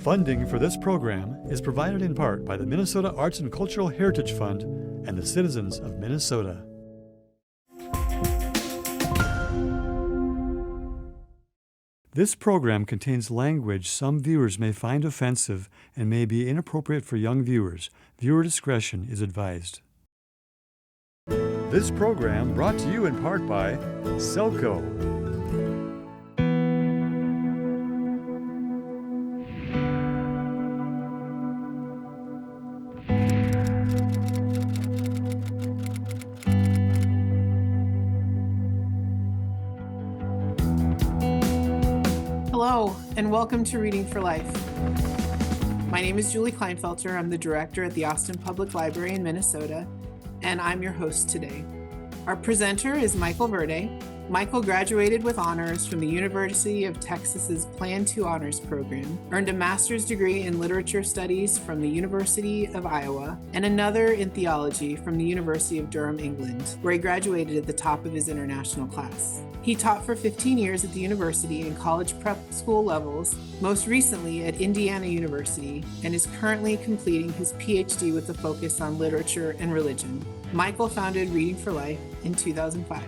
Funding for this program is provided in part by the Minnesota Arts and Cultural Heritage Fund and the citizens of Minnesota. This program contains language some viewers may find offensive and may be inappropriate for young viewers. Viewer discretion is advised. This program brought to you in part by Selco. Hello, and welcome to Reading for Life. My name is Julie Kleinfelter. I'm the director at the Austin Public Library in Minnesota, and I'm your host today. Our presenter is Michael Verde. Michael graduated with honors from the University of Texas's Plan II Honors Program, earned a master's degree in literature studies from the University of Iowa, and another in theology from the University of Durham, England, where he graduated at the top of his international class. He taught for 15 years at the university in college prep school levels, most recently at Indiana University, and is currently completing his PhD with a focus on literature and religion. Michael founded Reading for Life in 2005.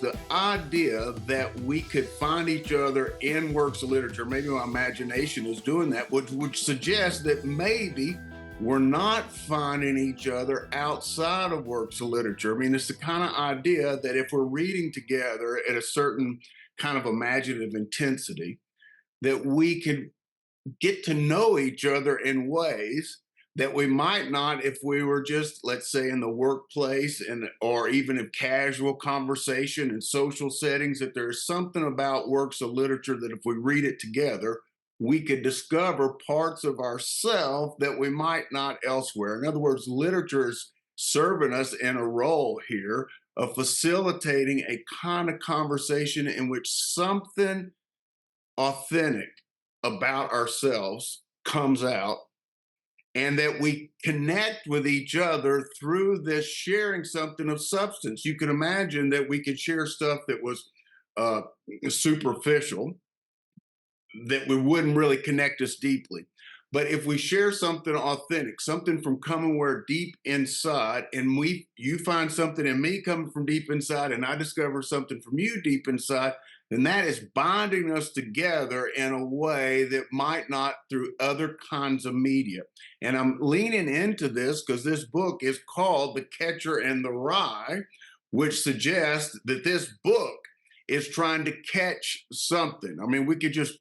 The idea that we could find each other in works of literature, maybe my imagination is doing that, would suggest that maybe we're not finding each other outside of works of literature. I mean, it's the kind of idea that if we're reading together at a certain kind of imaginative intensity, that we can get to know each other in ways that we might not if we were just, let's say, in the workplace or even in casual conversation and social settings, that there's something about works of literature that if we read it together, we could discover parts of ourselves that we might not elsewhere. In other words, literature is serving us in a role here of facilitating a kind of conversation in which something authentic about ourselves comes out, and that we connect with each other through this sharing something of substance. You can imagine that we could share stuff that was superficial, that we wouldn't really connect us deeply. But if we share something authentic, something from coming where deep inside, and you find something in me coming from deep inside, and I discover something from you deep inside, then that is bonding us together in a way that might not through other kinds of media. And I'm leaning into this because this book is called The Catcher in the Rye, which suggests that this book is trying to catch something. I mean, we could just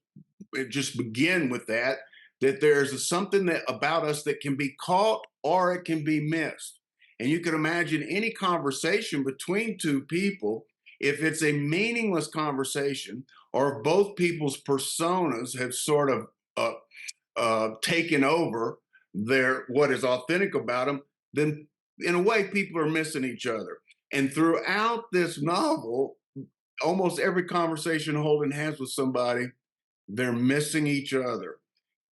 begin with that there's something that about us that can be caught or it can be missed. And you can imagine any conversation between two people, if it's a meaningless conversation, or if both people's personas have sort of taken over what is authentic about them, then in a way, people are missing each other. And throughout this novel, almost every conversation Holden has with somebody, they're missing each other.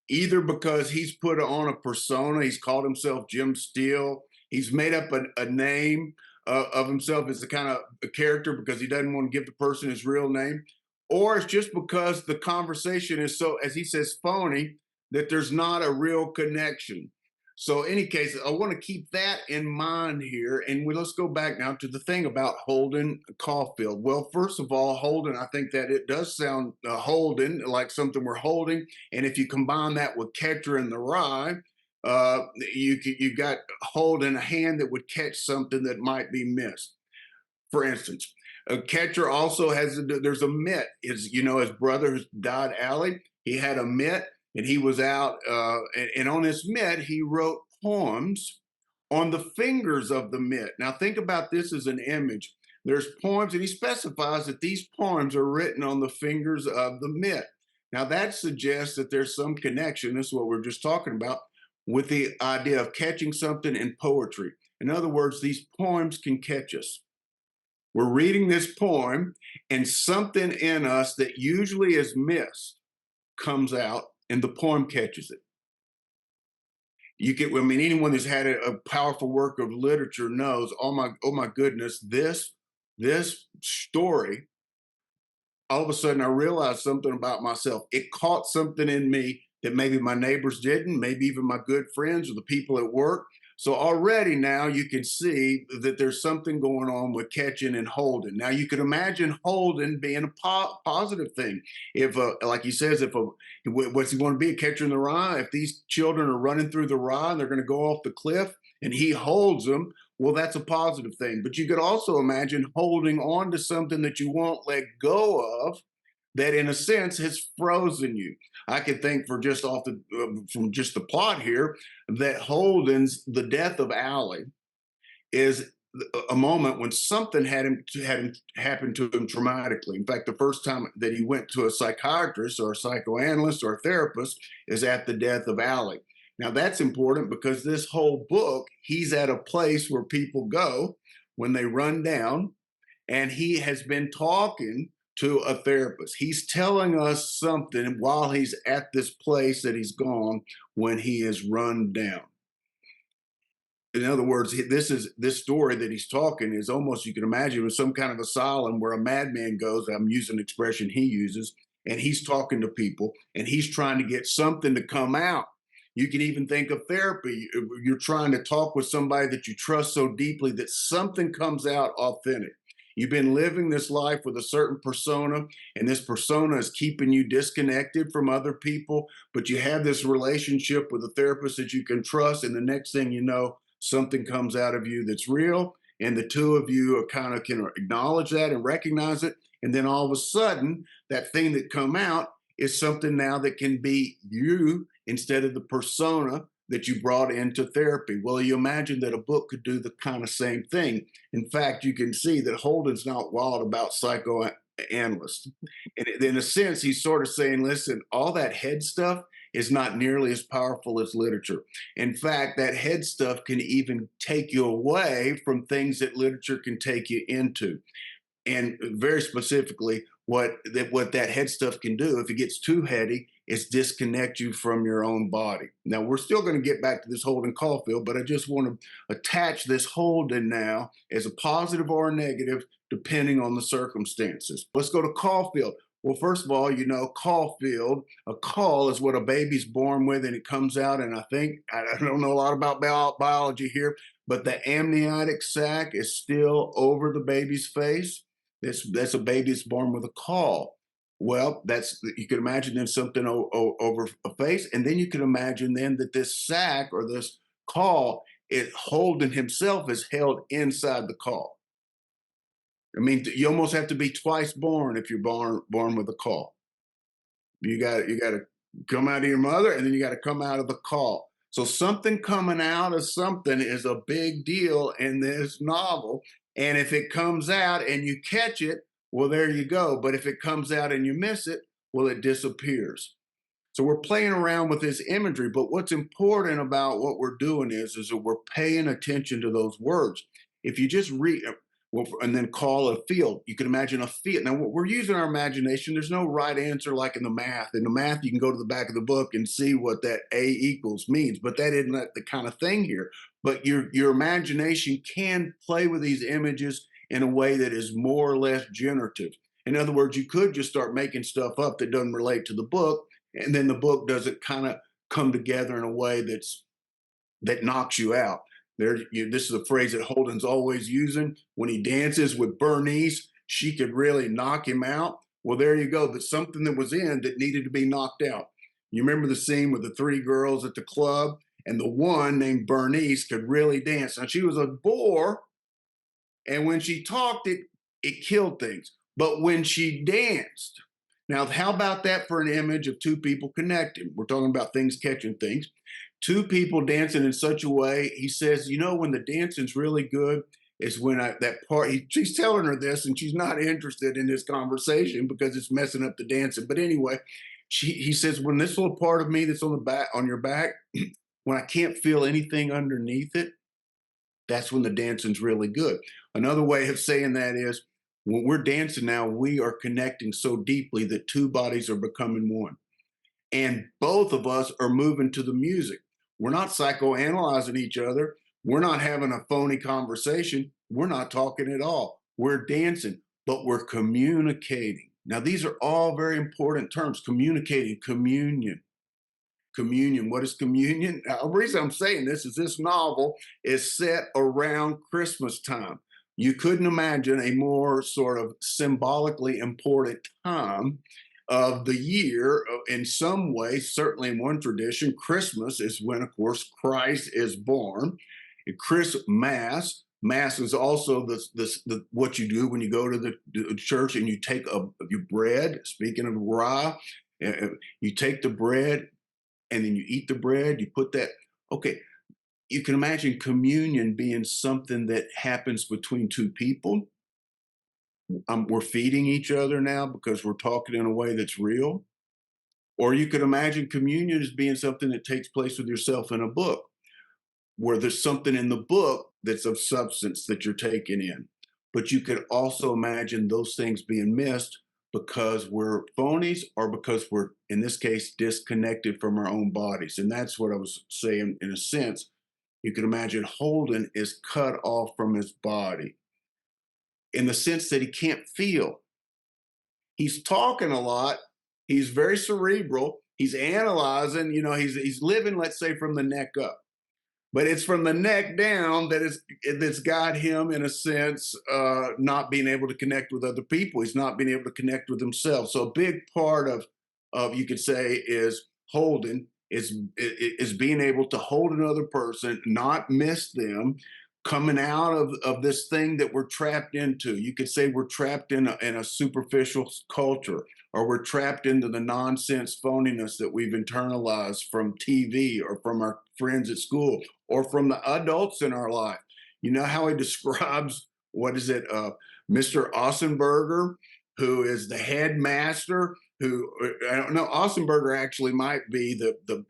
Either because he's put on a persona, he's called himself Jim Steele, he's made up a name of himself as a kind of a character because he doesn't want to give the person his real name, or it's just because the conversation is so, as he says, phony, that there's not a real connection. So in any case, I want to keep that in mind here. And let's go back now to the thing about Holden Caulfield. Well, first of all, Holden, I think that it does sound Holden, like something we're holding. And if you combine that with Catcher in the Rye, you got holding a hand that would catch something that might be missed. For instance, a catcher also there's a mitt. His brother who died, Allie, he had a mitt. And he was out, and on this mitt, he wrote poems on the fingers of the mitt. Now, think about this as an image. There's poems, and he specifies that these poems are written on the fingers of the mitt. Now, that suggests that there's some connection, this is what we're just talking about, with the idea of catching something in poetry. In other words, these poems can catch us. We're reading this poem, and something in us that usually is missed comes out, and the poem catches it. Anyone who's had a powerful work of literature knows, oh my goodness, this story, all of a sudden I realized something about myself. It caught something in me that maybe my neighbors didn't, maybe even my good friends or the people at work. So already now you can see that there's something going on with catching and holding. Now you could imagine holding being a positive thing. If, like he says, what's he going to be, a catcher in the rye? If these children are running through the rye and they're going to go off the cliff and he holds them, well, that's a positive thing. But you could also imagine holding on to something that you won't let go of, that in a sense has frozen you. I could think for just off the from just the plot here that Holden's the death of Allie is a moment when something had happened to him traumatically. In fact, the first time that he went to a psychiatrist or a psychoanalyst or a therapist is at the death of Allie. Now that's important because this whole book, he's at a place where people go when they run down, and he has been talking to a therapist. He's telling us something while he's at this place that he's gone when he is run down. In other words, this story that he's talking is almost, you can imagine, with some kind of asylum where a madman goes. I'm using an expression he uses, and he's talking to people and he's trying to get something to come out. You can even think of therapy. You're trying to talk with somebody that you trust so deeply that something comes out authentic. You've been living this life with a certain persona, and this persona is keeping you disconnected from other people, but you have this relationship with a therapist that you can trust, and the next thing you know, something comes out of you that's real, and the two of you are kind of can acknowledge that and recognize it, and then all of a sudden, that thing that come out is something now that can be you instead of the persona that you brought into therapy. Well, you imagine that a book could do the kind of same thing. In fact, you can see that Holden's not wild about psychoanalysts. And in a sense, he's sort of saying, listen, all that head stuff is not nearly as powerful as literature. In fact, that head stuff can even take you away from things that literature can take you into. And very specifically, what that head stuff can do, if it gets too heady, is disconnect you from your own body. Now, we're still going to get back to this Holden Caulfield, but I just want to attach this Holden now as a positive or a negative, depending on the circumstances. Let's go to Caulfield. Well, first of all, you know, Caulfield, a caul is what a baby's born with, and it comes out. And I don't know a lot about biology here, but the amniotic sac is still over the baby's face. That's a baby that's born with a caul. Well, you can imagine then something over a face, and then you can imagine then that this sac or this caul, Holden himself is held inside the caul. I mean, you almost have to be twice born if you're born with a caul. You got to come out of your mother, and then you got to come out of the caul. So something coming out of something is a big deal in this novel. And if it comes out and you catch it, well, there you go. But if it comes out and you miss it, well, it disappears. So we're playing around with this imagery, but what's important about what we're doing is that we're paying attention to those words. If you just read, well, and then call a field, you can imagine a field. Now, we're using our imagination. There's no right answer like in the math. In the math, you can go to the back of the book and see what that A equals means, but that isn't the kind of thing here. But your imagination can play with these images in a way that is more or less generative. In other words, you could just start making stuff up that doesn't relate to the book, and then the book doesn't kind of come together in a way that knocks you out. This is a phrase that Holden's always using. When he dances with Bernice, she could really knock him out. Well, there you go. But something that was in that needed to be knocked out. You remember the scene with the three girls at the club, and the one named Bernice could really dance. Now, she was a bore, and when she talked, it killed things. But when she danced, now, how about that for an image of two people connecting? We're talking about things catching things. Two people dancing in such a way, he says, you know, when the dancing's really good is when she's telling her this and she's not interested in this conversation because it's messing up the dancing. But anyway, he says, when this little part of me that's on your back, when I can't feel anything underneath it, that's when the dancing's really good. Another way of saying that is, when we're dancing now, we are connecting so deeply that two bodies are becoming one. And both of us are moving to the music. We're not psychoanalyzing each other. We're not having a phony conversation. We're not talking at all. We're dancing, but we're communicating. Now, these are all very important terms: communicating, communion. Communion. What is communion? The reason I'm saying this is this novel is set around Christmas time. You couldn't imagine a more sort of symbolically important time of the year. In some way, certainly in one tradition, Christmas is when, of course, Christ is born. Mass is also what you do when you go to the church and you take your bread. Speaking of rye, you take the bread and then you eat the bread. You put that. Okay, you can imagine communion being something that happens between two people. We're feeding each other now because we're talking in a way that's real. Or you could imagine communion as being something that takes place with yourself in a book, where there's something in the book that's of substance that you're taking in. But you could also imagine those things being missed because we're phonies or because we're, in this case, disconnected from our own bodies. And that's what I was saying in a sense. You can imagine Holden is cut off from his body in the sense that he can't feel. He's talking a lot. He's very cerebral. He's analyzing, he's living, let's say, from the neck up. But it's from the neck down that's got him, in a sense, not being able to connect with other people. He's not being able to connect with himself. So a big part of you could say is Holden is being able to hold another person, not miss them, coming out of this thing that we're trapped into. You could say we're trapped in a superficial culture, or we're trapped into the nonsense phoniness that we've internalized from TV or from our friends at school or from the adults in our life. You know how he describes, what is it, Mr. Ossenberger, who is the headmaster, who, I don't know, Ossenberger actually might be the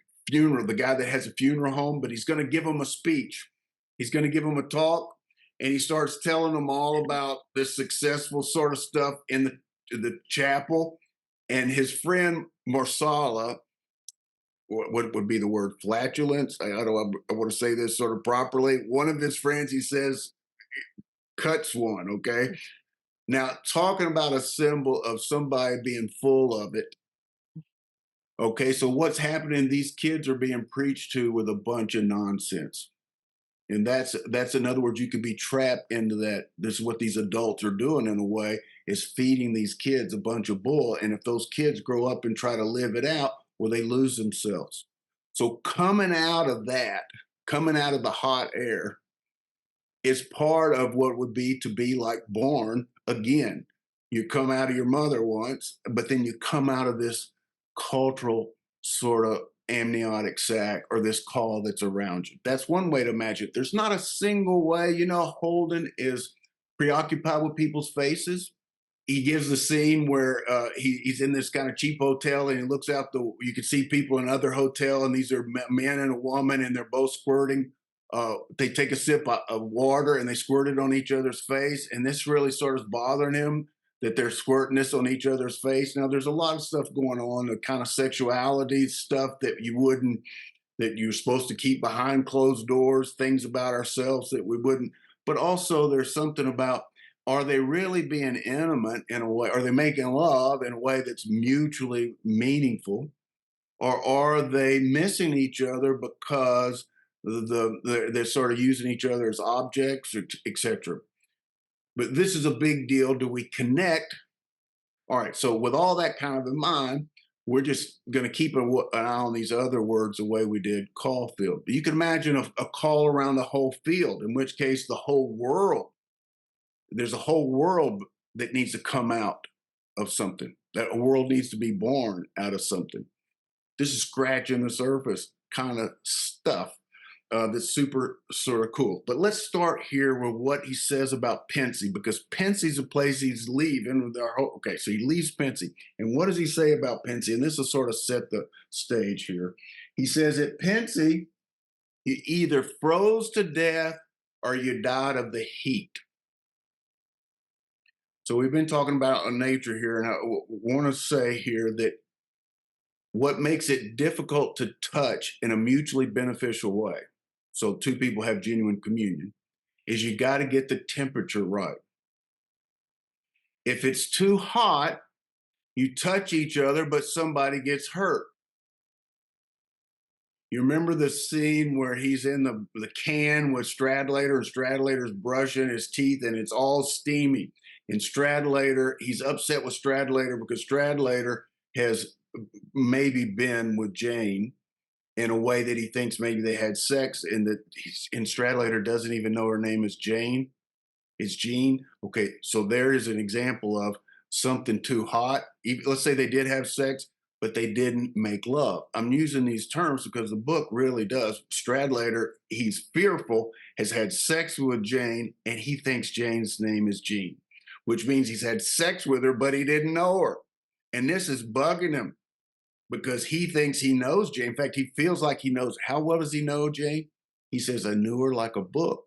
guy that has a funeral home, but he's going to give him a speech. He's going to give him a talk, and he starts telling them all about this successful sort of stuff in the chapel. And his friend Marsala, what would be the word, flatulence? I want to say this sort of properly. One of his friends, he says, cuts one. Okay. Now, talking about a symbol of somebody being full of it. Okay. So what's happening? These kids are being preached to with a bunch of nonsense. And that's in other words, you could be trapped into that. This is what these adults are doing in a way, is feeding these kids a bunch of bull. And if those kids grow up and try to live it out, well, they lose themselves. So coming out of that, coming out of the hot air, is part of what would be to be like born again. You come out of your mother once, but then you come out of this cultural sort of amniotic sac, or this call that's around you. That's one way to imagine it. There's not a single way. Holden is preoccupied with people's faces. He gives the scene where he's in this kind of cheap hotel, and he looks out you can see people in another hotel, and these are man and a woman, and they're both squirting. They take a sip of water and they squirt it on each other's face. And this really sort of bothering him, that they're squirting this on each other's face. Now, there's a lot of stuff going on, the kind of sexuality stuff that you're supposed to keep behind closed doors, things about ourselves that we wouldn't. But also there's something about, are they really being intimate in a way? Are they making love in a way that's mutually meaningful? Or are they missing each other because they're sort of using each other as objects, etc.? But this is a big deal. Do we connect? All right. So with all that kind of in mind, we're just going to keep an eye on these other words the way we did call field. You can imagine a call around the whole field, in which case the whole world, there's a whole world that needs to come out of something. That a world needs to be born out of something. This is scratching the surface kind of stuff. That's super sort of cool. But let's start here with what he says about Pensy, because Pensy's a place he's leaving. Okay, so he leaves Pensy. And what does he say about Pensy? And this will sort of set the stage here. He says, at Pensy, you either froze to death or you died of the heat. So we've been talking about nature here, and I want to say here that what makes it difficult to touch in a mutually beneficial way, so two people have genuine communion, is you got to get the temperature right. If it's too hot, you touch each other, but somebody gets hurt. You remember the scene where he's in the can with Stradlater and Stradlater's brushing his teeth and it's all steamy. And Stradlater, he's upset with Stradlater because Stradlater has maybe been with Jane in a way that he thinks maybe they had sex and that and Stradlater doesn't even know her name is Jane. It's Jean. Okay, so there is an example of something too hot. Let's say they did have sex, but they didn't make love. I'm using these terms because the book really does. Stradlater, he's fearful, has had sex with Jane, and he thinks Jane's name is Jean, which means he's had sex with her, but he didn't know her. And this is bugging him because he thinks he knows Jane. In fact, he feels like he knows. How well does he know Jane? He says, I knew her like a book.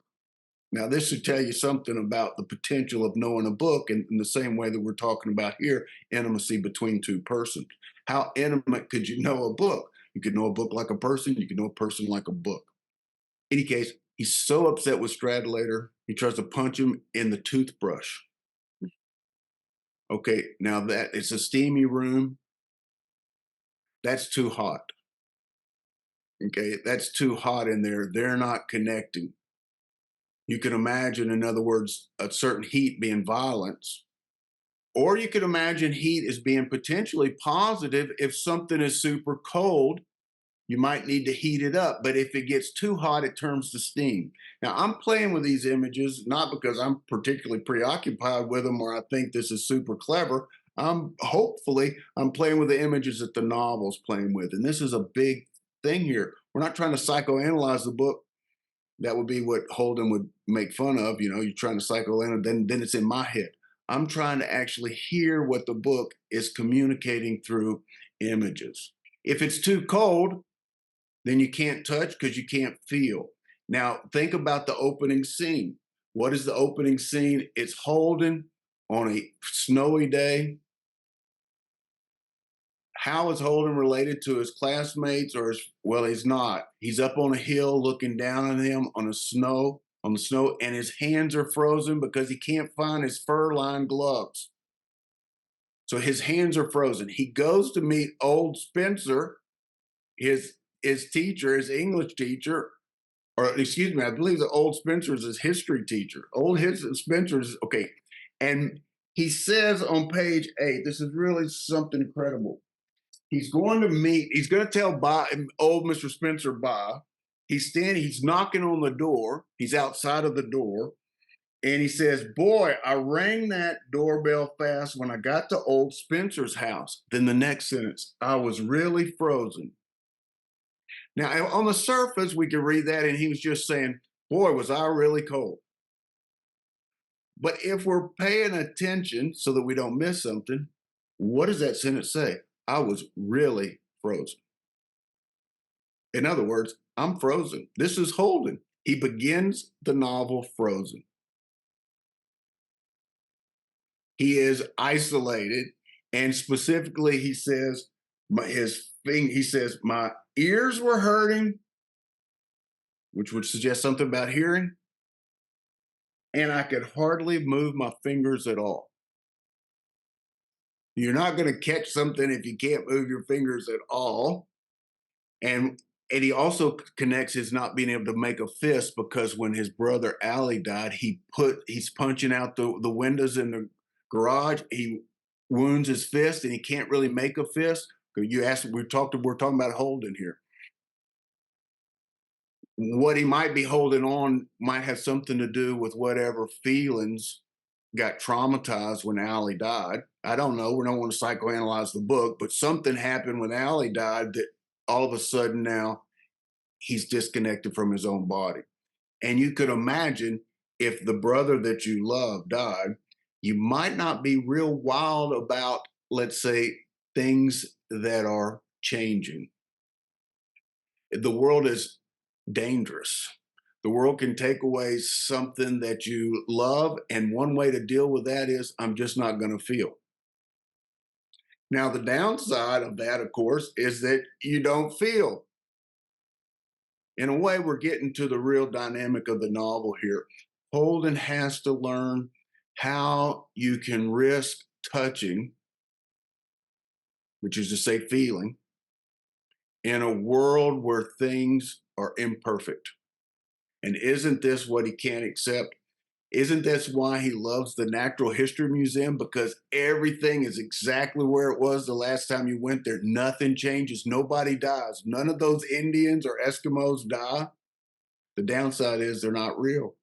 Now, this should tell you something about the potential of knowing a book in the same way that we're talking about here, intimacy between two persons. How intimate could you know a book? You could know a book like a person, you could know a person like a book. In any case, he's so upset with Stradlater, he tries to punch him in the toothbrush. Okay, now that it's a steamy room, that's too hot. Okay, that's too hot in there. They're not connecting. You can imagine, in other words, a certain heat being violence, or you could imagine heat as being potentially positive. If something is super cold, you might need to heat it up. But if it gets too hot, it turns to steam. Now, I'm playing with these images, not because I'm particularly preoccupied with them or I think this is super clever. I'm playing with the images that the novel's playing with. And this is a big thing here. We're not trying to psychoanalyze the book. That would be what Holden would make fun of. You know, you're trying to psychoanalyze, then it's in my head. I'm trying to actually hear what the book is communicating through images. If it's too cold, then you can't touch because you can't feel. Now, think about the opening scene. What is the opening scene? It's Holden on a snowy day. How is Holden related to his classmates well, he's not. He's up on a hill looking down on them on the snow, and his hands are frozen because he can't find his fur-lined gloves. So his hands are frozen. He goes to meet old Spencer, his teacher, his English teacher, or excuse me, I believe that old Spencer is his history teacher. Spencer's okay. And he says on page 8, this is really something incredible. He's going to tell old Mr. Spencer bye. He's knocking on the door. He's outside of the door. And he says, boy, I rang that doorbell fast when I got to old Spencer's house. Then the next sentence, I was really frozen. Now, on the surface, we could read that and he was just saying, boy, was I really cold. But if we're paying attention so that we don't miss something, what does that sentence say? I was really frozen. In other words, I'm frozen. This is Holden. He begins the novel frozen. He is isolated, and specifically, he says, my ears were hurting, which would suggest something about hearing, and I could hardly move my fingers at all. You're not going to catch something if you can't move your fingers at all. And he also connects his not being able to make a fist because when his brother Allie died, he's punching out the windows in the garage. He wounds his fist and he can't really make a fist. We're talking about Holden here. What he might be holding on might have something to do with whatever feelings got traumatized when Allie died. I don't know. We don't want to psychoanalyze the book, but something happened when Allie died that all of a sudden now he's disconnected from his own body. And you could imagine if the brother that you love died, you might not be real wild about, let's say, things that are changing. The world is dangerous. The world can take away something that you love, and one way to deal with that is I'm just not going to feel. Now, the downside of that, of course, is that you don't feel. In a way, we're getting to the real dynamic of the novel here. Holden has to learn how you can risk touching, which is to say feeling, in a world where things are imperfect. And isn't this what he can't accept? Isn't this why he loves the Natural History Museum? Because everything is exactly where it was the last time you went there. Nothing changes. Nobody dies. None of those Indians or Eskimos die. The downside is they're not real.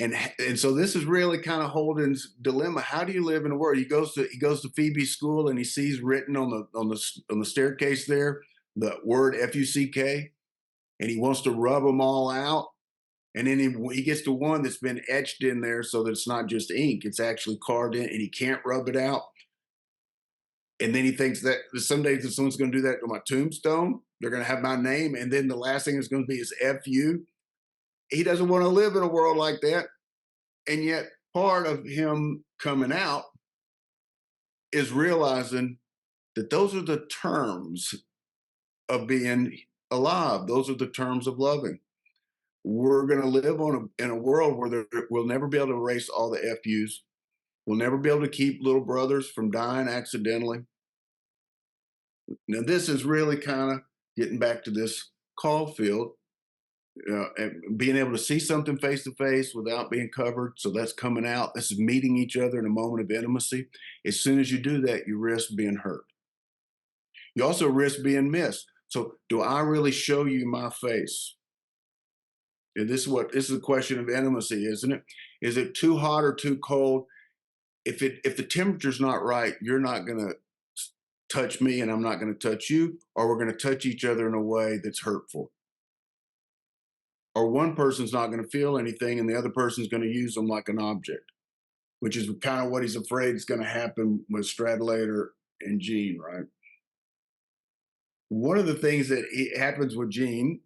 And so this is really kind of Holden's dilemma. How do you live in a world? He goes to Phoebe's school and he sees written on the staircase there the word Fuck, and he wants to rub them all out. And then he gets to one that's been etched in there so that it's not just ink, it's actually carved in, and he can't rub it out. And then he thinks that someday that someone's going to do that to my tombstone. They're going to have my name, and then the last thing is going to be is FU. He doesn't want to live in a world like that. And yet, part of him coming out is realizing that those are the terms of being alive, those are the terms of loving. We're going to live in a world where we'll never be able to erase all the FUs. We'll never be able to keep little brothers from dying accidentally. Now, this is really kind of getting back to this Caulfield, and being able to see something face to face without being covered. So that's coming out. This is meeting each other in a moment of intimacy. As soon as you do that, you risk being hurt. You also risk being missed. So, do I really show you my face? And this is a question of intimacy, isn't it? Is it too hot or too cold? If the temperature's not right, you're not going to touch me and I'm not going to touch you, or we're going to touch each other in a way that's hurtful. Or one person's not going to feel anything and the other person's going to use them like an object, which is kind of what he's afraid is going to happen with Stradlater and Jean, right? One of the things that happens with Jane,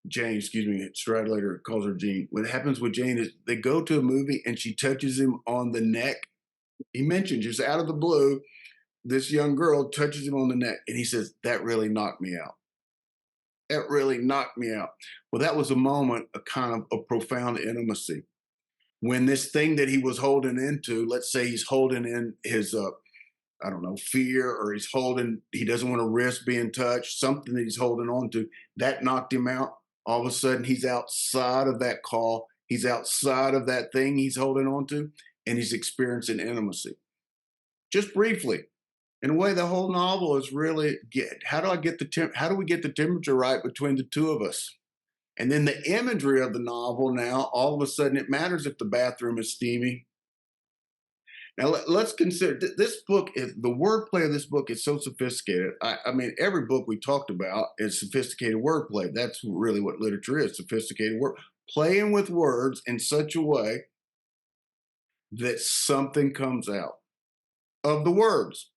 excuse me, Stradlater calls her Jean. What happens with Jane is they go to a movie and she touches him on the neck. He mentioned just out of the blue, this young girl touches him on the neck and he says, "That really knocked me out. That really knocked me out." Well, that was a moment, a kind of a profound intimacy. When this thing that he was holding into, let's say he's holding in his, I don't know, fear, or he doesn't want to risk being touched, something that he's holding on to, that knocked him out. All of a sudden, he's outside of that call. He's outside of that thing he's holding on to, and he's experiencing intimacy. Just briefly. In a way, the whole novel is really how do we get the temperature right between the two of us? And then the imagery of the novel now, all of a sudden, it matters if the bathroom is steamy. Now, let's consider this book. The wordplay of this book is so sophisticated. I mean, every book we talked about is sophisticated wordplay. That's really what literature is, sophisticated word. Playing with words in such a way that something comes out of the words.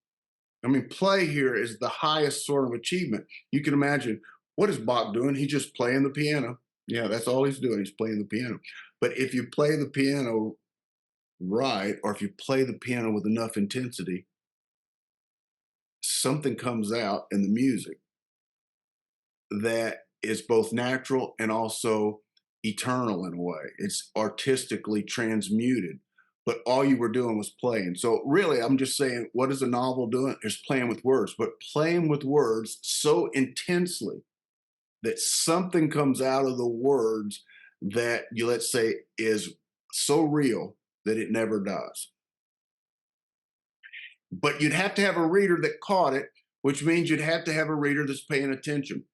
I mean, play here is the highest sort of achievement. You can imagine, what is Bach doing? He's just playing the piano. Yeah, that's all he's doing. He's playing the piano. But if you play the piano right, or if you play the piano with enough intensity, something comes out in the music that is both natural and also eternal in a way. It's artistically transmuted, but all you were doing was playing. So really, I'm just saying, what is a novel doing? It's playing with words, but playing with words so intensely that something comes out of the words that let's say, is so real that it never dies. But you'd have to have a reader that caught it, which means you'd have to have a reader that's paying attention.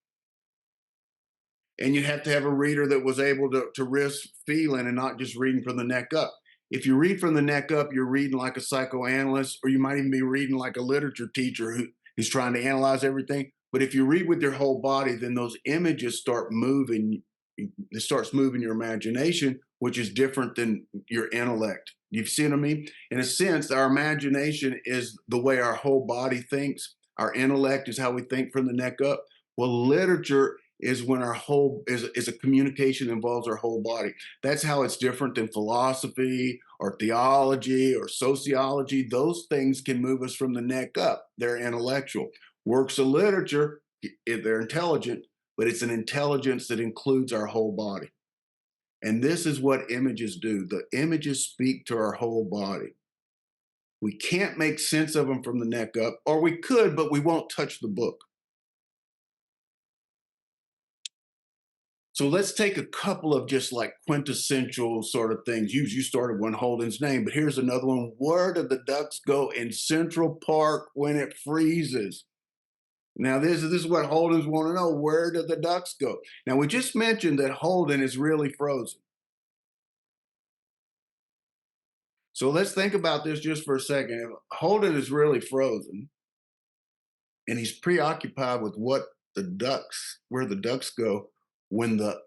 And you'd have to have a reader that was able to risk feeling and not just reading from the neck up. If you read from the neck up, you're reading like a psychoanalyst, or you might even be reading like a literature teacher who's trying to analyze everything. But if you read with your whole body, then those images start moving. It starts moving your imagination, which is different than your intellect. You see what I mean? In a sense, our imagination is the way our whole body thinks. Our intellect is how we think from the neck up. Well, literature is when our whole is a communication that involves our whole body. That's how it's different than philosophy or theology or sociology. Those things can move us from the neck up. They're intellectual. Works of literature, they're intelligent, but it's an intelligence that includes our whole body. And this is what images do. The images speak to our whole body. We can't make sense of them from the neck up, or we could, but we won't touch the book. So let's take a couple of just like quintessential sort of things. You started one, Holden's name, but here's another one. Where do the ducks go in Central Park when it freezes? Now, this is what Holden's want to know. Where do the ducks go? Now, we just mentioned that Holden is really frozen. So let's think about this just for a second. If Holden is really frozen and he's preoccupied with where the ducks go when the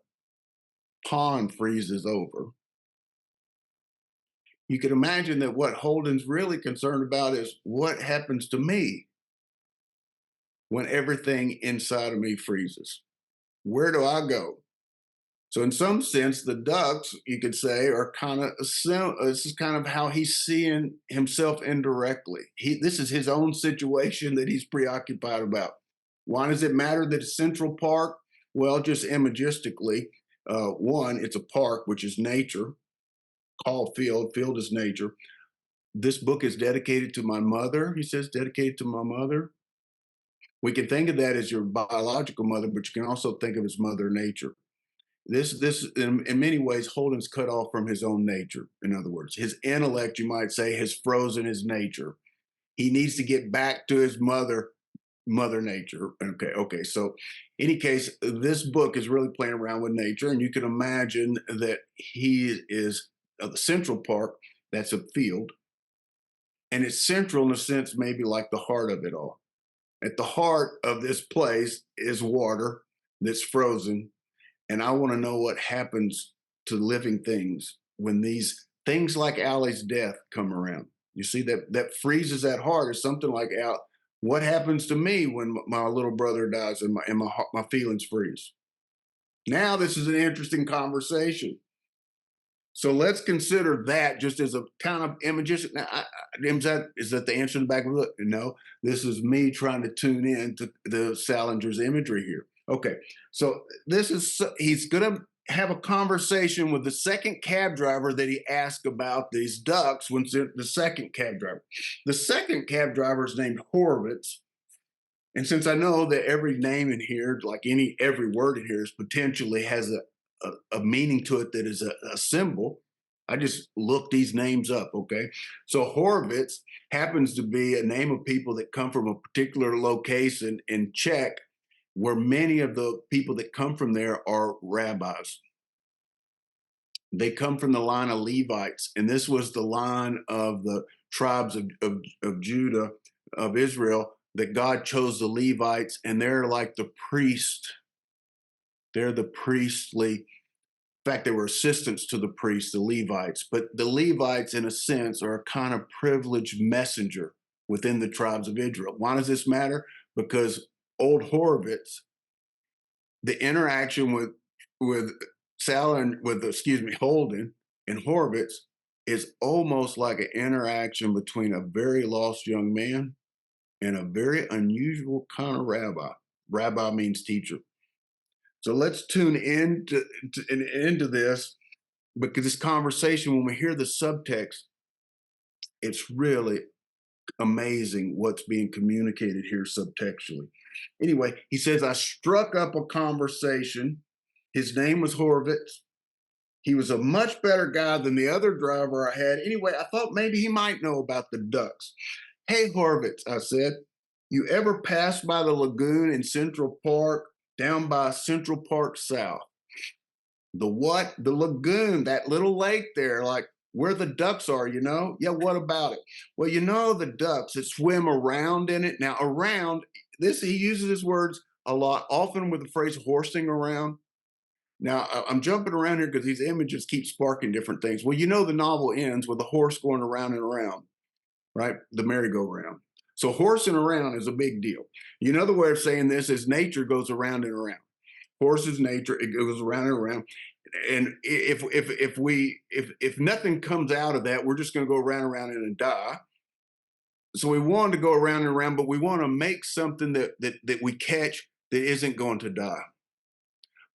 pond freezes over, you can imagine that what Holden's really concerned about is what happens to me when everything inside of me freezes. Where do I go? So, in some sense, the ducks, you could say, are kind of this is kind of how he's seeing himself indirectly. This is his own situation that he's preoccupied about. Why does it matter that it's Central Park? Well, just imagistically, one, it's a park, which is nature, called field. Field is nature. This book is dedicated to my mother. He says, dedicated to my mother. We can think of that as your biological mother, but you can also think of as Mother Nature. This in many ways, Holden's cut off from his own nature. In other words, his intellect, you might say, has frozen his nature. He needs to get back to his Mother Nature. Okay. So, any case, this book is really playing around with nature, and you can imagine that he is the Central Park. That's a field, and it's central in a sense, maybe like the heart of it all. At the heart of this place is water that's frozen. And I want to know what happens to living things when these things like Allie's death come around. You see, that freezes that heart is something like Al. What happens to me when my little brother dies and my feelings freeze? Now this is an interesting conversation. So let's consider that just as a kind of images. Now, is that the answer in the back of the book? No, this is me trying to tune in to the Salinger's imagery here. Okay, so he's going to have a conversation with the second cab driver that he asked about these ducks. When the second cab driver, the second cab driver is named Horowitz. And since I know that every name in here, like every word in here, is potentially has a meaning to it that is a symbol, I just looked these names up. Okay, so Horowitz happens to be a name of people that come from a particular location in Czech, where many of the people that come from there are rabbis. They come from the line of Levites, and this was the line of the tribes of Judah, of Israel, that God chose the Levites, and they're like the priest. They're the priestly. In fact, they were assistants to the priests, the Levites. But the Levites, in a sense, are a kind of privileged messenger within the tribes of Israel. Why does this matter? Because old Horowitz, the interaction with Holden and Horowitz is almost like an interaction between a very lost young man and a very unusual kind of rabbi. Rabbi means teacher. So let's tune into this, because this conversation, when we hear the subtext, it's really amazing what's being communicated here subtextually. Anyway, he says, I struck up a conversation. His name was Horowitz. He was a much better guy than the other driver I had. Anyway, I thought maybe he might know about the ducks. Hey, Horowitz, I said, you ever pass by the lagoon in Central Park, down by Central Park South? The what? The lagoon, that little lake there, like where the ducks are, you know? Yeah, what about it? Well, you know, the ducks that swim around in it. Now, around, he uses his words a lot, often with the phrase horsing around. Now, I'm jumping around here because these images keep sparking different things. Well, you know, the novel ends with a horse going around and around, right? The merry-go-round. So horsing around is a big deal. Another way of saying this is nature goes around and around. Horse is nature; it goes around and around. And if nothing comes out of that, we're just going to go around and around and die. So we want to go around and around, but we want to make something that we catch that isn't going to die.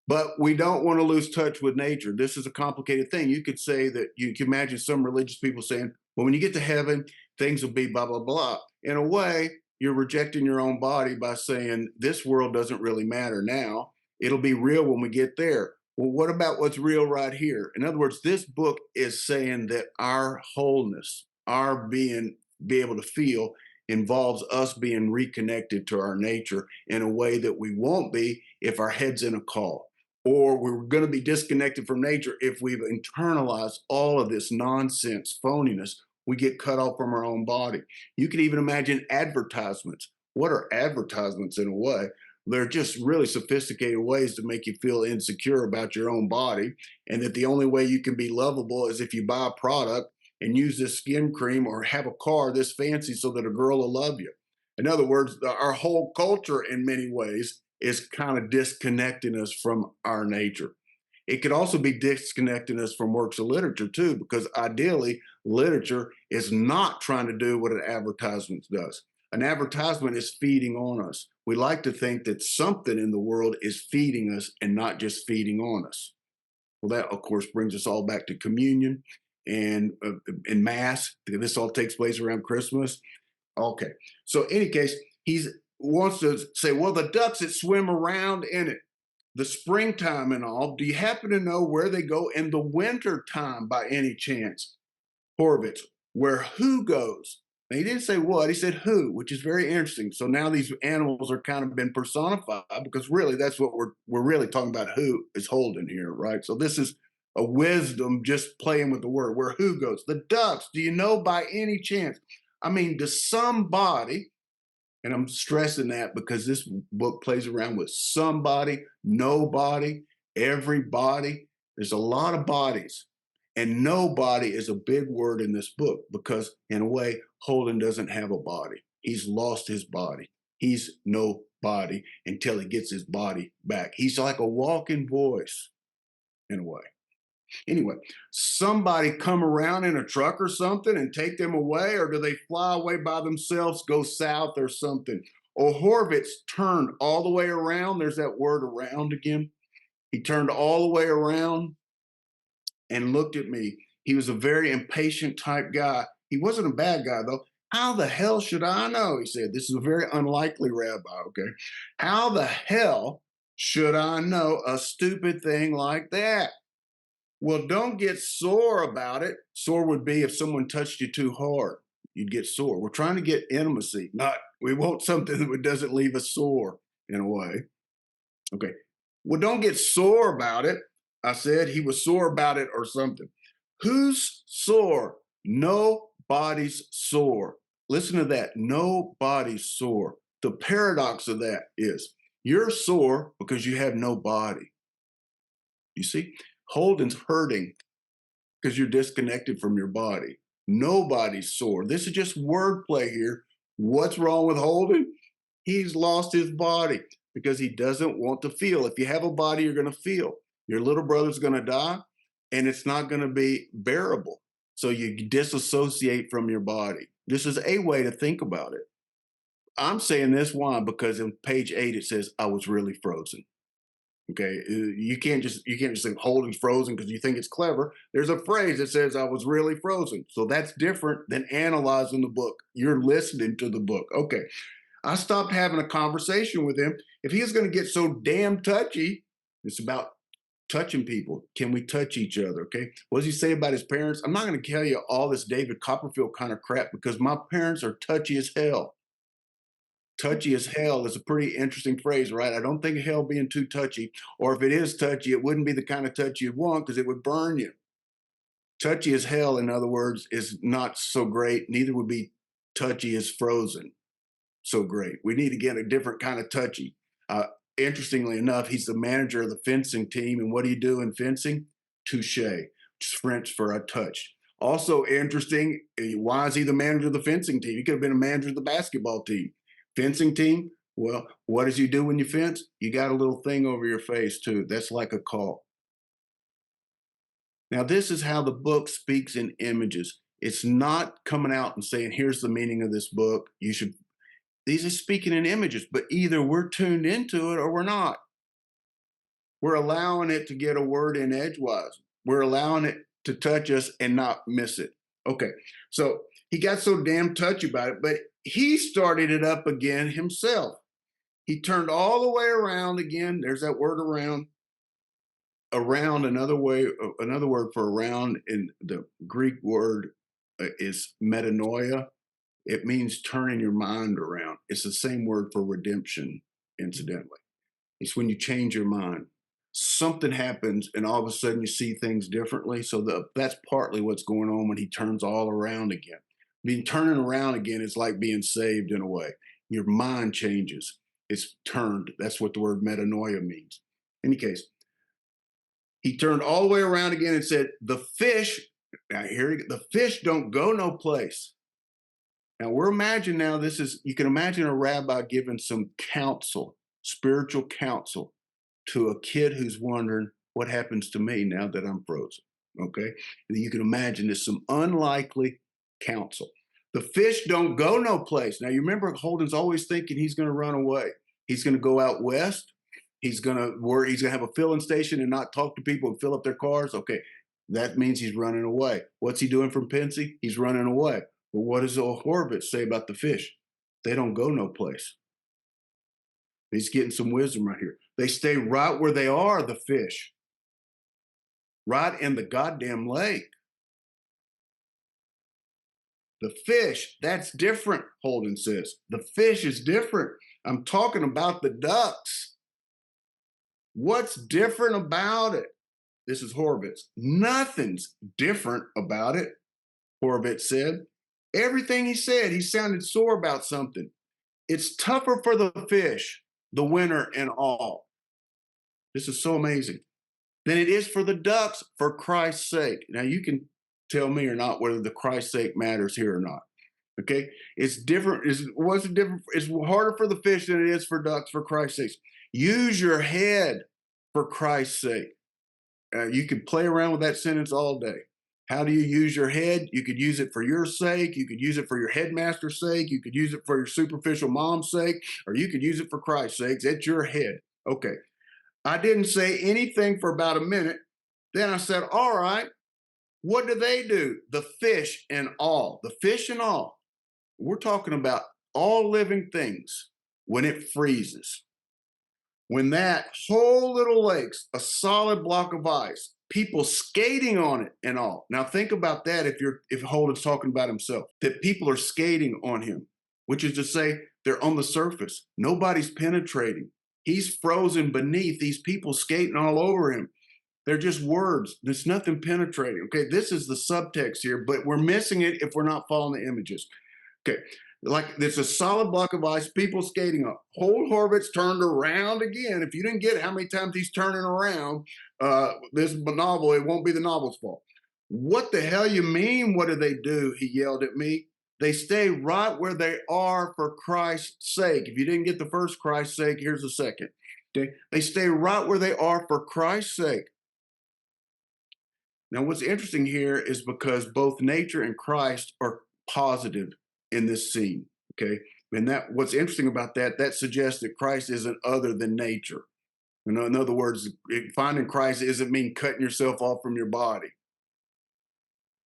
But we don't want to lose touch with nature. This is a complicated thing. You could say that you can imagine some religious people saying, well, when you get to heaven, things will be blah, blah, blah. In a way, you're rejecting your own body by saying this world doesn't really matter now. It'll be real when we get there. Well, what about what's real right here? In other words, this book is saying that our wholeness, our be able to feel, involves us being reconnected to our nature in a way that we won't be if our head's in a call, or we're going to be disconnected from nature if we've internalized all of this nonsense, phoniness. We get cut off from our own body. You can even imagine advertisements. What are advertisements in a way? They're just really sophisticated ways to make you feel insecure about your own body, and that the only way you can be lovable is if you buy a product and use this skin cream or have a car this fancy so that a girl will love you. In other words, our whole culture in many ways is kind of disconnecting us from our nature. It could also be disconnecting us from works of literature too, because ideally, literature is not trying to do what an advertisement does. An advertisement is feeding on us. We like to think that something in the world is feeding us and not just feeding on us. Well, that of course brings us all back to communion and mass. This all takes place around Christmas. Okay, so in any case, he's wants to say, well, the ducks that swim around in it, the springtime and all. Do you happen to know where they go in the winter time by any chance? Horvitz, where who goes? Now, he didn't say what, he said who, which is very interesting. So now these animals are kind of been personified because really that's what we're really talking about, who is holding here, right? So this is a wisdom just playing with the word, where who goes. The ducks, do you know by any chance? I mean, does somebody, and I'm stressing that because this book plays around with somebody, nobody, everybody. There's a lot of bodies. And nobody is a big word in this book because, in a way, Holden doesn't have a body. He's lost his body. He's nobody until he gets his body back. He's like a walking voice, in a way. Anyway, somebody come around in a truck or something and take them away, or do they fly away by themselves, go south or something? Or Horvitz turned all the way around. There's that word around again. He turned all the way around and looked at me. He was a very impatient type guy. He wasn't a bad guy, though. How the hell should I know? He said, this is a very unlikely rabbi, okay? How the hell should I know a stupid thing like that? Well, don't get sore about it. Sore would be if someone touched you too hard. You'd get sore. We're trying to get intimacy, not we want something that doesn't leave us sore in a way. Okay. Well, don't get sore about it. I said he was sore about it or something. Who's sore? Nobody's sore. Listen to that. Nobody's sore. The paradox of that is you're sore because you have no body. You see? Holden's hurting because you're disconnected from your body. Nobody's sore. This is just wordplay here. What's wrong with Holden? He's lost his body because he doesn't want to feel. If you have a body, you're going to feel. Your little brother's going to die, and it's not going to be bearable. So you disassociate from your body. This is a way to think about it. I'm saying this why? Because in page 8 it says I was really frozen. Okay, you can't just say Holden's frozen because you think it's clever. There's a phrase that says I was really frozen. So that's different than analyzing the book. You're listening to the book. Okay, I stopped having a conversation with him. If he was going to get so damn touchy, it's about touching people. Can we touch each other? Okay, what does he say about his parents? I'm not going to tell you all this David Copperfield kind of crap because my parents are touchy as hell. Touchy as hell is a pretty interesting phrase, right? I don't think of hell being too touchy, or if it is touchy, it wouldn't be the kind of touch you'd want because it would burn you. Touchy as hell, in other words, is not so great. Neither would be touchy as frozen so great. We need to get a different kind of touchy. Interestingly enough, he's the manager of the fencing team. And what do you do in fencing? Touche, which is French for a touch. Also interesting, why is he the manager of the fencing team? He could have been a manager of the basketball team. Fencing team, well, what does you do when you fence? You got a little thing over your face too. That's like a call. Now, this is how the book speaks in images. It's not coming out and saying, here's the meaning of this book. These are speaking in images, but either we're tuned into it or we're not. We're allowing it to get a word in edgewise. We're allowing it to touch us and not miss it. Okay, so he got so damn touchy about it, but he started it up again himself. He turned all the way around again. There's that word around. around, another word for around in the Greek word is metanoia. It means turning your mind around. It's the same word for redemption, incidentally. It's when you change your mind. Something happens and all of a sudden you see things differently. So that's partly what's going on when he turns all around again. Being turning around again is like being saved in a way. Your mind changes. It's turned. That's what the word metanoia means. In any case, he turned all the way around again and said, the fish, now here, the fish don't go no place. Now we're imagining now this is, you can imagine a rabbi giving some counsel, spiritual counsel to a kid who's wondering what happens to me now that I'm frozen. Okay. And you can imagine there's some unlikely counsel. The fish don't go no place. Now you remember Holden's always thinking he's going to run away. He's going to go out west. He's going to have a filling station and not talk to people and fill up their cars. Okay. That means he's running away. What's he doing from Pensy? He's running away. Well, what does old Horvitz say about the fish? They don't go no place. He's getting some wisdom right here. They stay right where they are, the fish. Right in the goddamn lake. The fish, that's different, Holden says. The fish is different. I'm talking about the ducks. What's different about it? This is Horvitz. Nothing's different about it, Horvitz said. Everything he said, he sounded sore about something. It's tougher for the fish, the winter and all. This is so amazing. Than it is for the ducks, for Christ's sake. Now you can tell me or not whether the Christ's sake matters here or not. Okay, it's different. What's different? It's harder for the fish than it is for ducks, for Christ's sake. Use your head for Christ's sake. You could play around with that sentence all day. How do you use your head? You could use it for your sake. You could use it for your headmaster's sake. You could use it for your superficial mom's sake, or you could use it for Christ's sake. It's your head. Okay. I didn't say anything for about a minute. Then I said, all right, what do they do? The fish and all. The fish and all. We're talking about all living things when it freezes. When that whole little lake's a solid block of ice, people skating on it and all. Now think about that if Holden's talking about himself, that people are skating on him, which is to say they're on the surface. Nobody's penetrating. He's frozen beneath these people skating all over him. They're just words. There's nothing penetrating. Okay, this is the subtext here, but we're missing it if we're not following the images. Okay, like there's a solid block of ice, people skating up. Whole Horvitz turned around again. If you didn't get how many times he's turning around, this novel, it won't be the novel's fault. What the hell you mean? What do they do? He yelled at me. They stay right where they are for Christ's sake. If you didn't get the first Christ's sake, here's the second. Okay? They stay right where they are for Christ's sake. Now, what's interesting here is because both nature and Christ are positive in this scene. Okay, and what's interesting about that suggests that Christ isn't other than nature. In other words, finding Christ doesn't mean cutting yourself off from your body.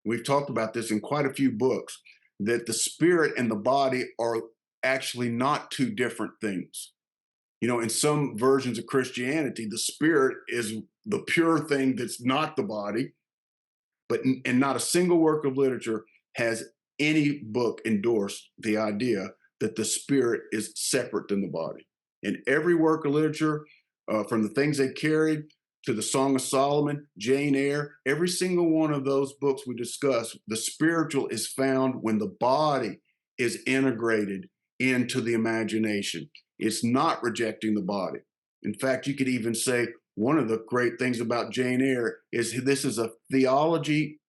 We've talked about this in quite a few books, that the spirit and the body are actually not two different things. In some versions of Christianity, the spirit is the pure thing that's not the body, and not a single work of literature has any book endorsed the idea that the spirit is separate than the body. In every work of literature, from the things they carried to the Song of Solomon, Jane Eyre, every single one of those books we discuss, the spiritual is found when the body is integrated into the imagination. It's not rejecting the body. In fact, you could even say one of the great things about Jane Eyre is this is a theology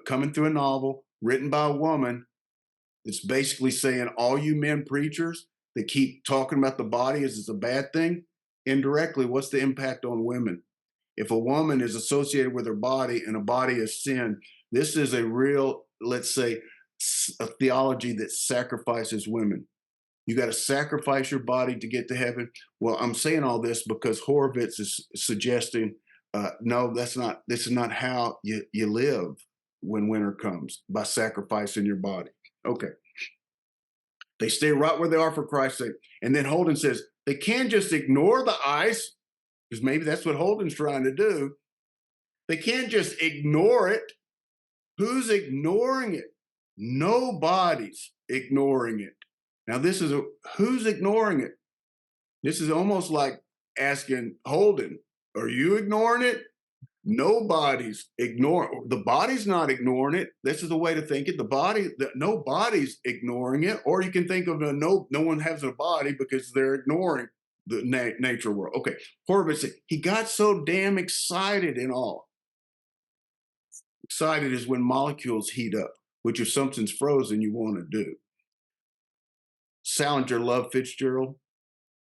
coming through a novel written by a woman. It's basically saying all you men preachers that keep talking about the body as it's a bad thing, indirectly, what's the impact on women? If a woman is associated with her body and a body is sin, this is a real, let's say, a theology that sacrifices women. You got to sacrifice your body to get to heaven. Well, I'm saying all this because Horvitz is suggesting, no, this is not how you live when winter comes, by sacrificing your body. Okay. They stay right where they are for Christ's sake. And then Holden says, they can't just ignore the ice, because maybe that's what Holden's trying to do. They can't just ignore it. Who's ignoring it? Nobody's ignoring it. Now, who's ignoring it? This is almost like asking Holden, are you ignoring it? Nobody's ignoring the body's not ignoring it. This is the way to think it. Nobody's ignoring it. Or you can think of no one has a body because they're ignoring the nature world. Okay. Horowitz said he got so damn excited and all. Excited is when molecules heat up, which if something's frozen, you want to do. Salinger loved Fitzgerald.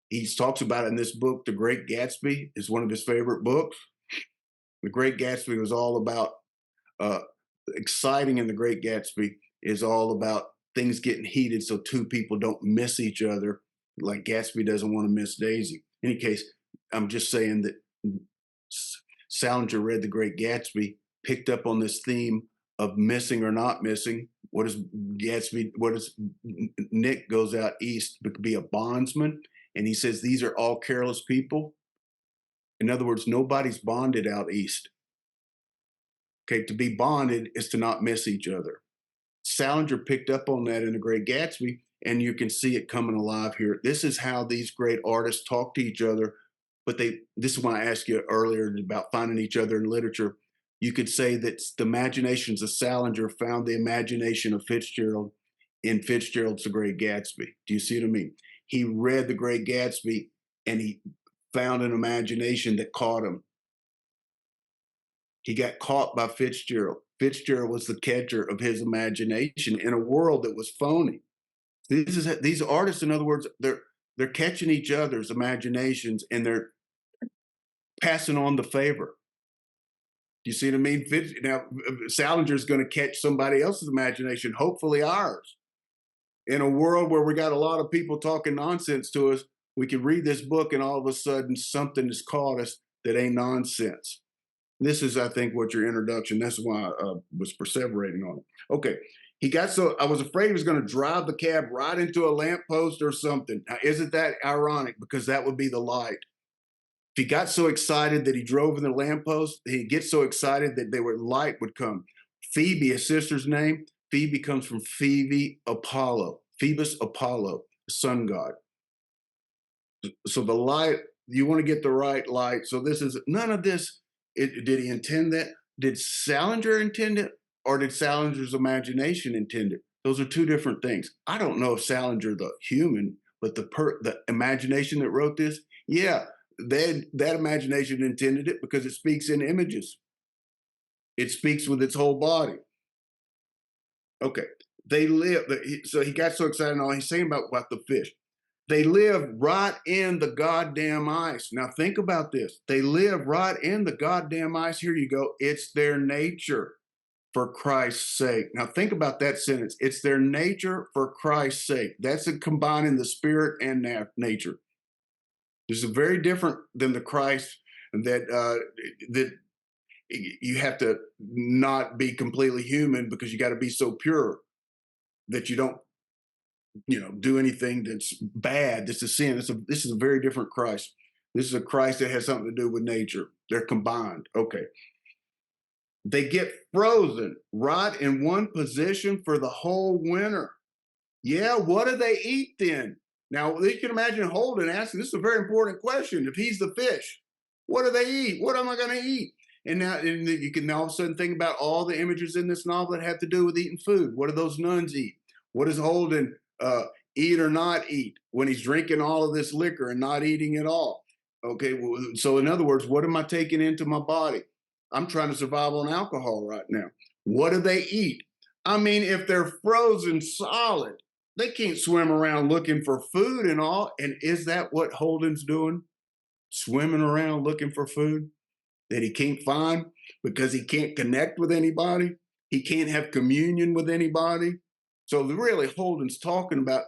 He talks about it in this book, The Great Gatsby, is one of his favorite books. The Great Gatsby was all about exciting in The Great Gatsby is all about things getting heated so two people don't miss each other, like Gatsby doesn't want to miss Daisy. In any case, I'm just saying that Salinger read The Great Gatsby, picked up on this theme of missing or not missing. What does Nick goes out east to be a bondsman? And he says, these are all careless people. In other words, nobody's bonded out east. Okay, to be bonded is to not miss each other. Salinger picked up on that in The Great Gatsby, and you can see it coming alive here. This is how these great artists talk to each other. But this is why I asked you earlier about finding each other in literature. You could say that the imaginations of Salinger found the imagination of Fitzgerald in Fitzgerald's The Great Gatsby. Do you see what I mean? He read The Great Gatsby and he found an imagination that caught him. He got caught by Fitzgerald. Fitzgerald was the catcher of his imagination in a world that was phony. These artists, in other words, they're catching each other's imaginations and they're passing on the favor. Do you see what I mean? Now, Salinger's going to catch somebody else's imagination, hopefully ours. In a world where we got a lot of people talking nonsense to us, we can read this book and all of a sudden something has caught us that ain't nonsense. This is, I think, what your introduction, that's why I was perseverating on it. Okay, I was afraid he was going to drive the cab right into a lamppost or something. Now, isn't that ironic? Because that would be the light. If he got so excited that he drove in the lamppost, he'd get so excited that light would come. Phoebe, his sister's name, Phoebe comes from Phoebus Apollo, the sun god. So the light, you want to get the right light. So this is none of this. Did he intend that? Did Salinger intend it? Or did Salinger's imagination intend it? Those are two different things. I don't know if Salinger, the human, but the imagination that wrote this, yeah, that imagination intended it because it speaks in images. It speaks with its whole body. Okay, so he got so excited and all he's saying about the fish. They live right in the goddamn ice. Now think about this. They live right in the goddamn ice. Here you go. It's their nature, for Christ's sake. Now think about that sentence. It's their nature for Christ's sake. That's combining the spirit and nature. This is very different than the Christ that you have to not be completely human because you got to be so pure that you don't do anything that's bad. This is sin. This is a very different Christ. This is a Christ that has something to do with nature. They're combined. Okay. They get frozen right in one position for the whole winter. Yeah, what do they eat then? Now, you can imagine Holden asking, this is a very important question. If he's the fish, what do they eat? What am I going to eat? And now you can all of a sudden think about all the images in this novel that have to do with eating food. What do those nuns eat? What does Holden eat or not eat when he's drinking all of this liquor and not eating at all? Okay, so in other words, what am I taking into my body? I'm trying to survive on alcohol right now. What do they eat? I mean, if they're frozen solid, they can't swim around looking for food and all. And is that what Holden's doing? Swimming around looking for food that he can't find because he can't connect with anybody? He can't have communion with anybody? So really, Holden's talking about,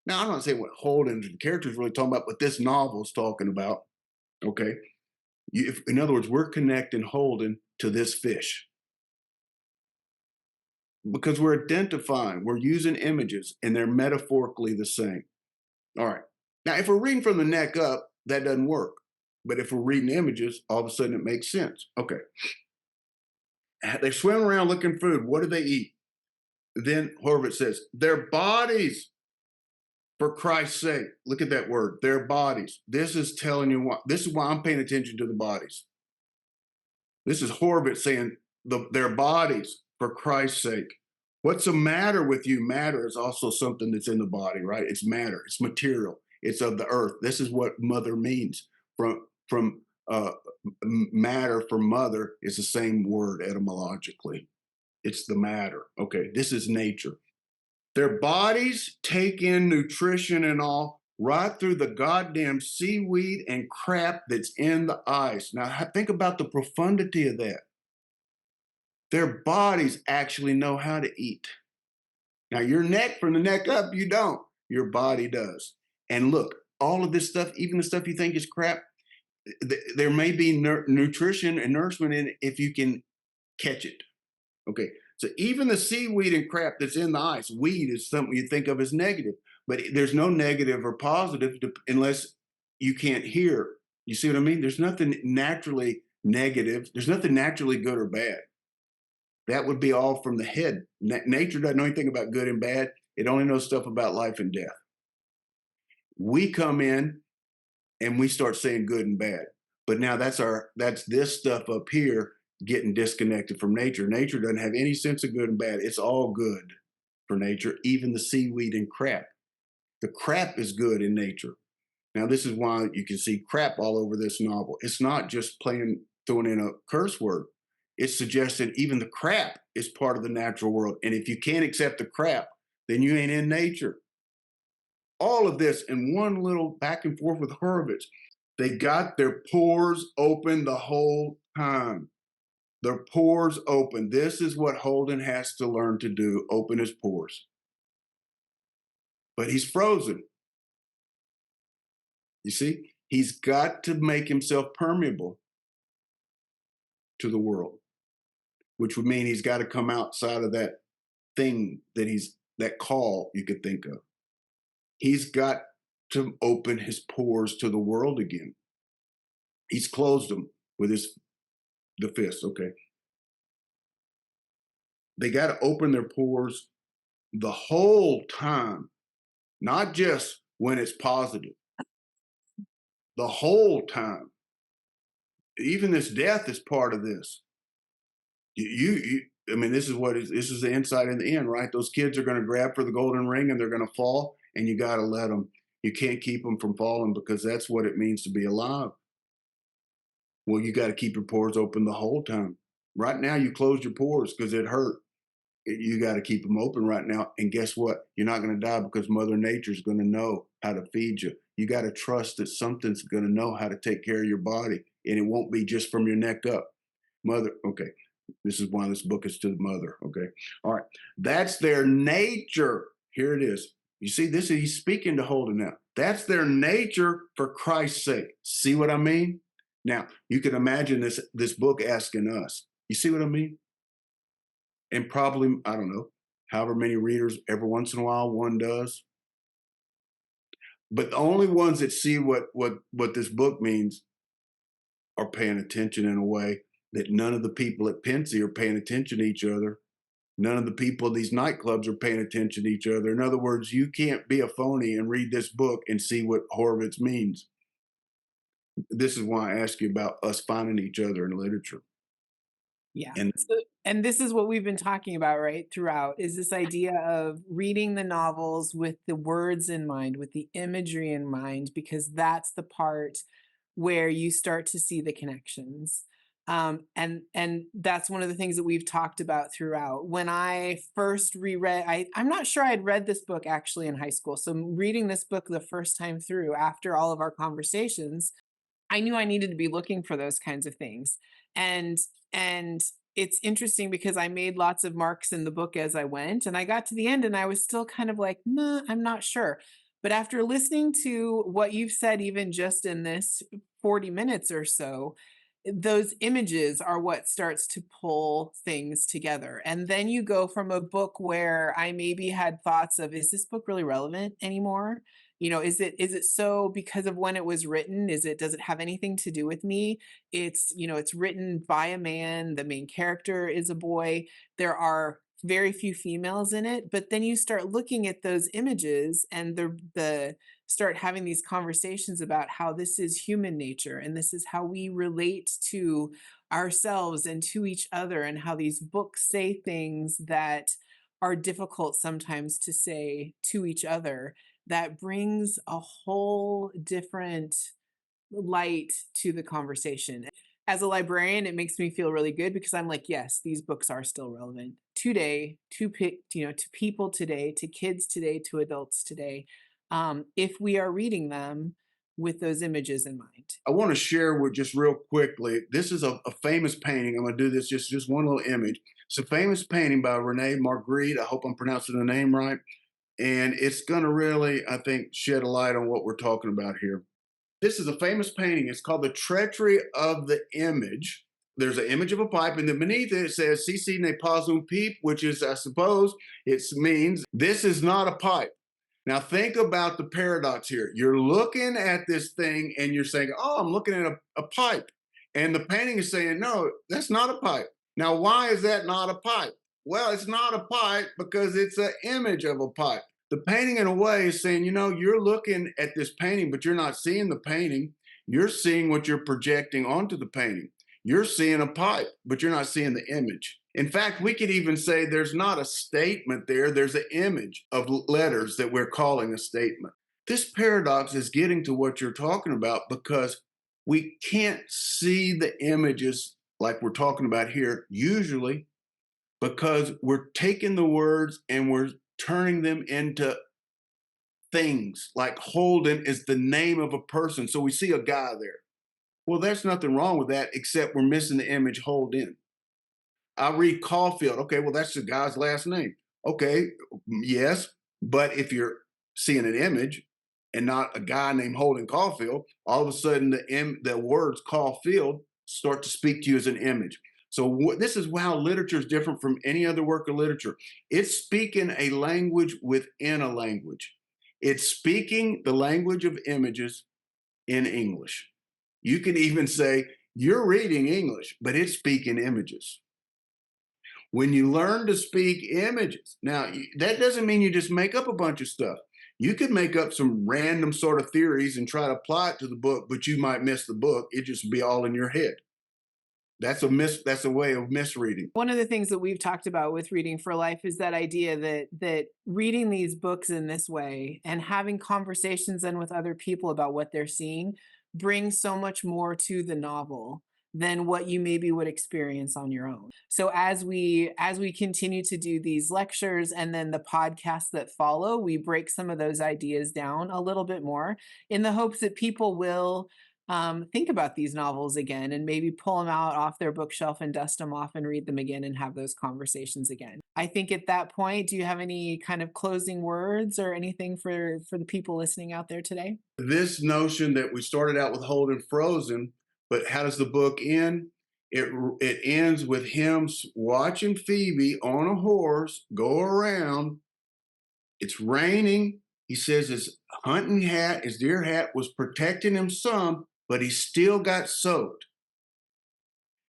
now I'm not saying what Holden's character is really talking about, but this novel is talking about, okay? In other words, we're connecting Holden to this fish because we're identifying, we're using images and they're metaphorically the same. All right. Now, if we're reading from the neck up, that doesn't work. But if we're reading images, all of a sudden it makes sense. Okay. They swim around looking for food. What do they eat? Then Horvitz says, their bodies, for Christ's sake. Look at that word, their bodies. This is telling you what, this is why I'm paying attention to the bodies. This is Horvitz saying their bodies, for Christ's sake. What's the matter with you? Matter is also something that's in the body, right? It's matter, it's material, it's of the earth. This is what mother means. From matter for mother is the same word etymologically. It's the matter. Okay, this is nature. Their bodies take in nutrition and all right through the goddamn seaweed and crap that's in the ice. Now, think about the profundity of that. Their bodies actually know how to eat. Now, your neck, from the neck up, you don't. Your body does. And look, all of this stuff, even the stuff you think is crap, there may be nutrition and nourishment in it if you can catch it. Okay, so even the seaweed and crap that's in the ice, weed is something you think of as negative, but there's no negative or positive unless you can't hear. You see what I mean? There's nothing naturally negative. There's nothing naturally good or bad. That would be all from the head. Nature doesn't know anything about good and bad. It only knows stuff about life and death. We come in and we start saying good and bad. But now that's this stuff up here getting disconnected from nature. Nature doesn't have any sense of good and bad. It's all good for nature, even the seaweed and crap. The crap is good in nature. Now, this is why you can see crap all over this novel. It's not just throwing in a curse word. It's suggesting even the crap is part of the natural world. And if you can't accept the crap, then you ain't in nature. All of this in one little back and forth with Horvitz. They got their pores open the whole time. Their pores open. This is what Holden has to learn to do, open his pores. But he's frozen. You see, he's got to make himself permeable to the world, which would mean he's got to come outside of that thing that call you could think of. He's got to open his pores to the world again. He's closed them with the fist. Okay. They got to open their pores the whole time, not just when it's positive. The whole time. Even this death is part of this. I mean, this is the inside and the end, right? Those kids are going to grab for the golden ring and they're going to fall, and you got to let them. You can't keep them from falling because that's what it means to be alive. Well, you got to keep your pores open the whole time. Right now, you closed your pores because it hurt. You got to keep them open right now. And guess what? You're not going to die because Mother Nature's going to know how to feed you. You got to trust that something's going to know how to take care of your body, and it won't be just from your neck up. Mother, okay. This is why this book is to the mother, okay? All right. That's their nature. Here it is. You see, he's speaking to Holden now. That's their nature, for Christ's sake. See what I mean? Now, you can imagine this book asking us. You see what I mean? And probably, I don't know, however many readers, every once in a while, one does. But the only ones that see what this book means are paying attention in a way that none of the people at Pensy are paying attention to each other. None of the people in these nightclubs are paying attention to each other. In other words, you can't be a phony and read this book and see what Horvitz means. This is why I ask you about us finding each other in literature. Yeah. And And this is what we've been talking about, right, throughout, is this idea of reading the novels with the words in mind, with the imagery in mind, because that's the part where you start to see the connections. And that's one of the things that we've talked about throughout. When I first reread, I'm not sure I'd read this book actually in high school. So reading this book the first time through after all of our conversations, I knew I needed to be looking for those kinds of things. And it's interesting because I made lots of marks in the book as I went, and I got to the end and I was still kind of like, nah, I'm not sure. But after listening to what you've said, even just in this 40 minutes or so, those images are what starts to pull things together. And then you go from a book where I maybe had thoughts of, is this book really relevant anymore? Is it so because of when it was written? Does it have anything to do with me? It's written by a man, the main character is a boy. There are very few females in it, but then you start looking at those images and the start having these conversations about how this is human nature and this is how we relate to ourselves and to each other, and how these books say things that are difficult sometimes to say to each other, that brings a whole different light to the conversation. As a librarian, it makes me feel really good because I'm like, yes, these books are still relevant today, to people today, to kids today, to adults today, if we are reading them with those images in mind. I want to share with just real quickly. This is a famous painting. I'm going to do this just one little image. It's a famous painting by Rene Magritte. I hope I'm pronouncing the name right. And it's going to really, I think, shed a light on what we're talking about here. This is a famous painting. It's called The Treachery of the Image. There's an image of a pipe, and then beneath it, it says, Ceci n'est pas un pipe, which is, I suppose, it means this is not a pipe. Now, think about the paradox here. You're looking at this thing and you're saying, oh, I'm looking at a pipe. And the painting is saying, no, that's not a pipe. Now, why is that not a pipe? Well, it's not a pipe because it's an image of a pipe. The painting, in a way, is saying, you're looking at this painting, but you're not seeing the painting. You're seeing what you're projecting onto the painting. You're seeing a pipe, but you're not seeing the image. In fact, we could even say there's not a statement there. There's an image of letters that we're calling a statement. This paradox is getting to what you're talking about because we can't see the images like we're talking about here, usually, because we're taking the words and we're turning them into things. Like Holden is the name of a person. So we see a guy there. Well, there's nothing wrong with that, except we're missing the image Holden. I read Caulfield. Okay, well, that's the guy's last name. Okay, yes. But if you're seeing an image and not a guy named Holden Caulfield, all of a sudden the words Caulfield start to speak to you as an image. So this is how literature is different from any other work of literature. It's speaking a language within a language. It's speaking the language of images in English. You can even say you're reading English, but it's speaking images. When you learn to speak images, now that doesn't mean you just make up a bunch of stuff. You could make up some random sort of theories and try to apply it to the book, but you might miss the book. It just be all in your head. That's a way of misreading. One of the things that we've talked about with Reading for Life is that idea that reading these books in this way and having conversations then with other people about what they're seeing brings so much more to the novel than what you maybe would experience on your own. So as we continue to do these lectures and then the podcasts that follow, we break some of those ideas down a little bit more in the hopes that people will think about these novels again and maybe pull them out off their bookshelf and dust them off and read them again and have those conversations again. I think at that point, do you have any kind of closing words or anything for the people listening out there today? This notion that we started out with Holden Frozen, but how does the book end? It ends with him watching Phoebe on a horse go around. It's raining. He says his hunting hat, his deer hat, was protecting him some, but he still got soaked.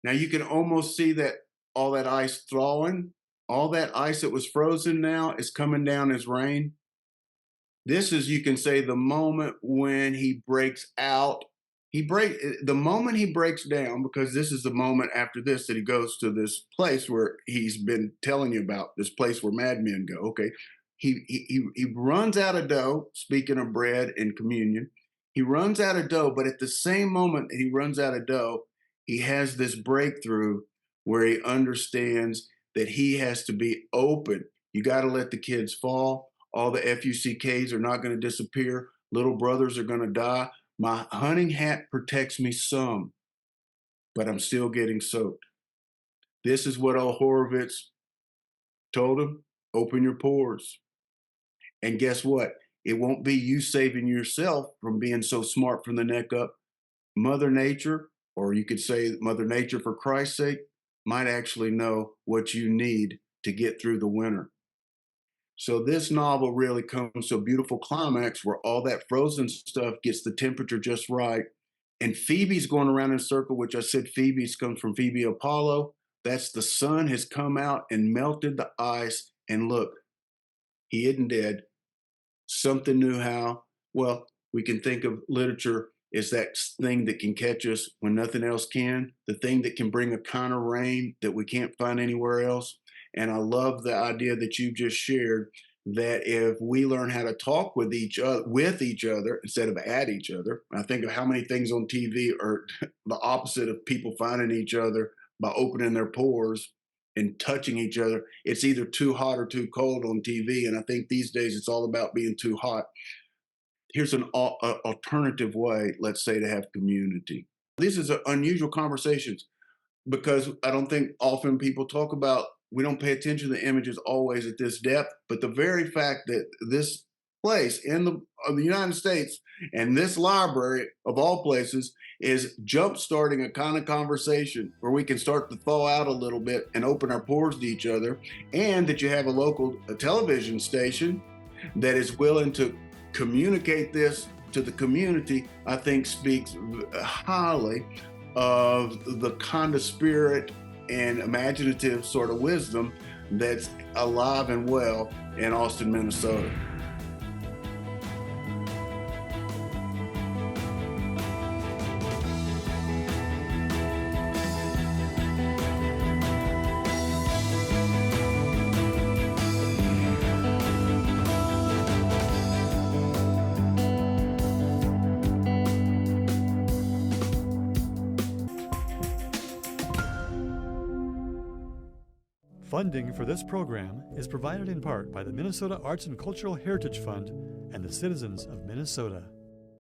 Now you can almost see that all that ice thawing, all that ice that was frozen now is coming down as rain. This is, you can say, the moment when he breaks out. The moment he breaks down, because this is the moment after this that he goes to this place where he's been telling you about, this place where madmen go. Okay. He runs out of dough, speaking of bread and communion. He runs out of dough, but at the same moment that he runs out of dough, he has this breakthrough where he understands that he has to be open. You got to let the kids fall. All the FUCKs are not going to disappear. Little brothers are going to die. My hunting hat protects me some, but I'm still getting soaked. This is what old Horowitz told him. Open your pores. And guess what? It won't be you saving yourself from being so smart from the neck up. Mother Nature, or you could say Mother Nature for Christ's sake, might actually know what you need to get through the winter. So this novel really comes to a beautiful climax where all that frozen stuff gets the temperature just right. And Phoebe's going around in a circle, which I said Phoebe's comes from Phoebe Apollo. That's the sun has come out and melted the ice. And look, he isn't dead. Something new how? Well, we can think of literature as that thing that can catch us when nothing else can, the thing that can bring a kind of rain that we can't find anywhere else. And I love the idea that you just shared that if we learn how to talk with each other instead of at each other. I think of how many things on TV are the opposite of people finding each other by opening their pores and touching each other. It's either too hot or too cold on TV. And I think these days it's all about being too hot. Here's an alternative way, let's say, to have community. This is unusual conversations because I don't think often people talk about, we don't pay attention to the images always at this depth, but the very fact that this place in the United States and this library of all places is jump starting a kind of conversation where we can start to thaw out a little bit and open our pores to each other, and that you have a local television station that is willing to communicate this to the community, I think speaks highly of the kind of spirit and imaginative sort of wisdom that's alive and well in Austin, Minnesota. Funding for this program is provided in part by the Minnesota Arts and Cultural Heritage Fund and the citizens of Minnesota.